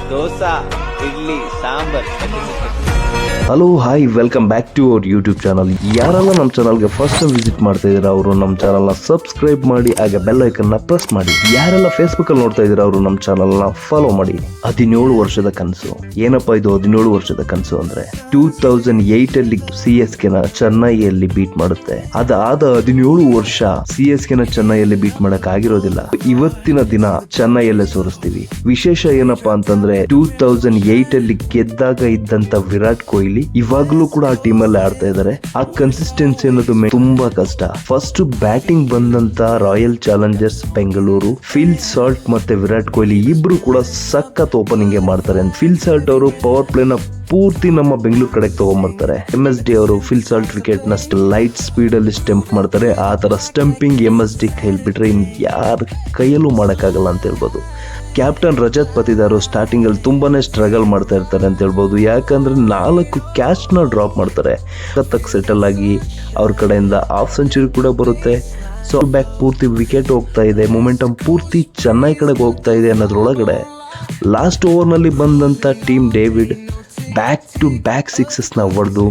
Dosa, idli, sambar. Hello hi, welcome back to our YouTube channel. ಯಾರೆಲ್ಲ ನಮ್ಮ ಚಾನಲ್ಗೆ ಫಸ್ಟ್ ಟೈಮ್ ವಿಸಿಟ್ ಮಾಡ್ತಾ ಇದ್ದೀರಾ ಅವರು ನಮ್ಮ ಚಾನಲ್ನ ಸಬ್ಸ್ಕ್ರೈಬ್ ಮಾಡಿ, ಹಾಗೆ ಬೆಲ್ ಐಕನ್ನ ಪ್ರೆಸ್ ಮಾಡಿ. ಯಾರೆಲ್ಲ ಫೇಸ್ಬುಕ್ಕಲ್ಲಿ ನೋಡ್ತಾ ಇದ್ದೀರಾ ಅವರು ನಮ್ಮ ಚಾನಲ್ನ ಫಾಲೋ ಮಾಡಿ. 17 ವರ್ಷದ ಕನಸು. ಏನಪ್ಪ ಇದು 17 ವರ್ಷದ ಕನಸು ಅಂದ್ರೆ 2008 ಅಲ್ಲಿ CSK ನ ಚೆನ್ನೈಯಲ್ಲಿ ಬೀಟ್ ಮಾಡುತ್ತೆ. ಅದಾದ 17 ವರ್ಷ CSK ನ ಚೆನ್ನೈಯಲ್ಲಿ ಬೀಟ್ ಮಾಡಕ್ ಆಗಿರೋದಿಲ್ಲ. ಇವತ್ತಿನ ದಿನ ಚೆನ್ನೈಯಲ್ಲೇ ಸೋರಿಸ್ತೀವಿ. ವಿಶೇಷ ಏನಪ್ಪಾ ಅಂತಂದ್ರೆ 2008 ಅಲ್ಲಿ ಗೆದ್ದಾಗ ಇದ್ದಂತ ವಿರಾಟ್ ಕೊಹ್ಲಿ ಇವಾಗ್ಲೂ ಕೂಡ ಆ ಟೀಮ್ ಅಲ್ಲಿ ಆಡ್ತಾ ಇದ್ದಾರೆ. ಆ ಕನ್ಸಿಸ್ಟೆನ್ಸಿ ಅನ್ನೋದು ತುಂಬಾ ಕಷ್ಟ. ಫಸ್ಟ್ ಬ್ಯಾಟಿಂಗ್ ಬಂದಂತ royal Challengers Bengaluru, Phil Salt ಮತ್ತೆ ವಿರಾಟ್ ಕೊಹ್ಲಿ ಇಬ್ರು ಕೂಡ ಸಖತ್ ಓಪನಿಂಗ್ ಮಾಡ್ತಾರೆ. ಫಿಲ್ ಸಾಲ್ಟ್ ಅವರು ಪವರ್ ಪ್ಲೇನ ಪೂರ್ತಿ ನಮ್ಮ ಬೆಂಗಳೂರು ಕಡೆಗೆ ತಗೊಂಡ್ಬರ್ತಾರೆ. MSD ಅವರು ಫಿಲ್ ಸಾಲ್ಟ್ ವಿಕೆಟ್ ನ ಲೈಟ್ ಸ್ಪೀಡ್ ಅಲ್ಲಿ ಸ್ಟಂಪ್ ಮಾಡ್ತಾರೆ. ಆ ತರ ಸ್ಟಂಪಿಂಗ್ MSD ಕೈಯಲ್ಲಿ ಬಿಟ್ರೆ ಇನ್ ಯಾರ ಕೈಯಲ್ಲೂ ಮಾಡಕ್ಕಾಗಲ್ಲ ಅಂತ ಹೇಳ್ಬೋದು. ಕ್ಯಾಪ್ಟನ್ ರಜತ್ ಪತಿದಾರ್ ಸ್ಟಾರ್ಟಿಂಗ್ ಅಲ್ಲಿ ತುಂಬಾನೇ ಸ್ಟ್ರಗಲ್ ಮಾಡ್ತಾ ಇರ್ತಾರೆ ಅಂತ ಹೇಳ್ಬೋದು. ಯಾಕಂದ್ರೆ 4 ಕ್ಯಾಚ್ ನ ಡ್ರಾಪ್ ಮಾಡ್ತಾರೆ. ಸೆಟಲ್ ಆಗಿ ಅವ್ರ ಕಡೆಯಿಂದ ಹಾಫ್ ಸೆಂಚುರಿ ಕೂಡ ಬರುತ್ತೆ. ಸೊ ಬ್ಯಾಕ್ ಪೂರ್ತಿ ವಿಕೆಟ್ ಹೋಗ್ತಾ ಇದೆ, ಮೊಮೆಂಟಮ್ ಪೂರ್ತಿ ಚೆನ್ನೈ ಕಡೆಗೆ ಹೋಗ್ತಾ ಇದೆ ಅನ್ನೋದ್ರೊಳಗಡೆ ಲಾಸ್ಟ್ ಓವರ್ ನಲ್ಲಿ ಬಂದಂತ Tim David back to back sixes ನ ಹೊಡೆದು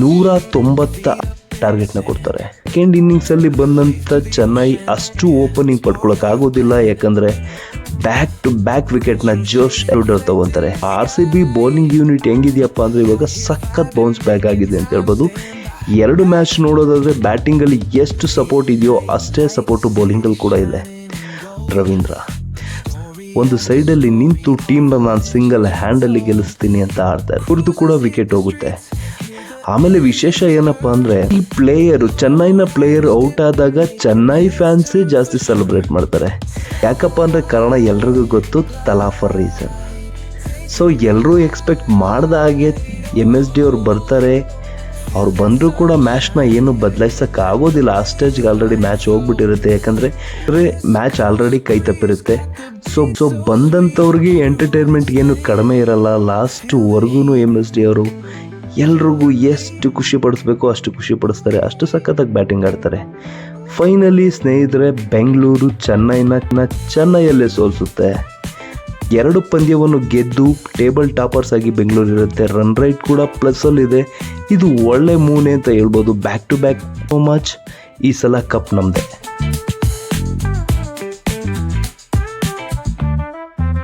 190 ಟಾರ್ಗೆಟ್ ನ ಕೊಡ್ತಾರೆ. ಸೆಕೆಂಡ್ ಇನ್ನಿಂಗ್ಸ್ ಅಲ್ಲಿ ಬಂದಂತ ಚೆನ್ನೈ ಅಷ್ಟು ಓಪನಿಂಗ್ ಪಡ್ಕೊಳಕ್ ಆಗೋದಿಲ್ಲ. ಯಾಕಂದ್ರೆ ಬ್ಯಾಕ್ ಟು ಬ್ಯಾಕ್ ವಿಕೆಟ್ ನ ಜೋಶ್ ಎಲ್ಡರ್ ತಗೊಂತಾರೆ. RCB ಬೌಲಿಂಗ್ ಯೂನಿಟ್ ಹೆಂಗಿದ್ಯಪ್ಪ ಅಂದ್ರೆ ಇವಾಗ ಸಖತ್ ಬೌನ್ಸ್ ಬ್ಯಾಕ್ ಆಗಿದೆ ಅಂತ ಹೇಳ್ಬೋದು. 2 ಮ್ಯಾಚ್ ನೋಡೋದಾದ್ರೆ ಬ್ಯಾಟಿಂಗ್ ಅಲ್ಲಿ ಎಷ್ಟು ಸಪೋರ್ಟ್ ಇದೆಯೋ ಅಷ್ಟೇ ಸಪೋರ್ಟ್ ಬೌಲಿಂಗ್ ಅಲ್ಲಿ ಕೂಡ ಇದೆ. ರವೀಂದ್ರ ಒಂದು ಸೈಡ್ ಅಲ್ಲಿ ನಿಂತು ಟೀಮ್ ನಾನು ಸಿಂಗಲ್ ಹ್ಯಾಂಡ್ ಅಲ್ಲಿ ಗೆಲ್ಲಿಸ್ತೀನಿ ಅಂತ ಆಡ್ತಾರೆ. ಇವ್ರದ್ದು ಕೂಡ ವಿಕೆಟ್ ಹೋಗುತ್ತೆ. ಆಮೇಲೆ ವಿಶೇಷ ಏನಪ್ಪಾ ಅಂದ್ರೆ ಈ ಪ್ಲೇಯರ್, ಚೆನ್ನೈನ ಪ್ಲೇಯರ್ ಔಟ್ ಆದಾಗ ಚೆನ್ನೈ ಫ್ಯಾನ್ಸೇ ಜಾಸ್ತಿ ಸೆಲೆಬ್ರೇಟ್ ಮಾಡ್ತಾರೆ. ಯಾಕಪ್ಪ ಅಂದ್ರೆ ಕಾರಣ ಎಲ್ರಿಗೂ ಗೊತ್ತು, ತಲಾ ಫಾರ್ ರೀಸನ್. ಸೊ ಎಲ್ಲರೂ ಎಕ್ಸ್ಪೆಕ್ಟ್ ಮಾಡ್ದ ಹಾಗೆ MSD ಅವ್ರು ಬರ್ತಾರೆ. ಅವ್ರು ಬಂದರೂ ಕೂಡ ಮ್ಯಾಚ್ನ ಏನು ಬದಲಾಯಿಸಕ್ಕೆ ಆಗೋದಿಲ್ಲ. ಆ ಸ್ಟೇಜ್ಗೆ ಆಲ್ರೆಡಿ ಮ್ಯಾಚ್ ಹೋಗ್ಬಿಟ್ಟಿರುತ್ತೆ. ಯಾಕಂದರೆ ಮ್ಯಾಚ್ ಆಲ್ರೆಡಿ ಕೈ ತಪ್ಪಿರುತ್ತೆ. ಸೊ ಬಂದಂಥವ್ರಿಗೆ ಎಂಟರ್ಟೈನ್ಮೆಂಟ್ ಏನು ಕಡಿಮೆ ಇರಲ್ಲ. ಲಾಸ್ಟ್ವರೆಗೂ MSD ಅವರು ಎಲ್ರಿಗೂ ಎಷ್ಟು ಖುಷಿ ಪಡಿಸ್ಬೇಕು ಅಷ್ಟು ಖುಷಿ ಪಡಿಸ್ತಾರೆ. ಅಷ್ಟು ಸಖತ್ತಾಗಿ ಬ್ಯಾಟಿಂಗ್ ಆಡ್ತಾರೆ. ಫೈನಲಿ ಸ್ನೇಹಿತರೆ, ಬೆಂಗಳೂರು ಚೆನ್ನೈಯಲ್ಲೇ ಸೋಲಿಸುತ್ತೆ. 2 ಪಂದ್ಯವನ್ನು ಗೆದ್ದು ಟೇಬಲ್ ಟಾಪರ್ಸ್ ಆಗಿ ಬೆಂಗಳೂರು ಇರುತ್ತೆ. ರನ್ ರೈಟ್ ಕೂಡ ಪ್ಲಸ್ ಅಲ್ಲಿ ಇದೆ. ಇದು ಒಳ್ಳೆ ಮೂನೆ ಅಂತ ಹೇಳ್ಬೋದು. ಬ್ಯಾಕ್ ಟು ಬ್ಯಾಕ್ ಮ್ಯಾಚ್ ಈ ಸಲ ಕಪ್ ನಮ್ದೆ.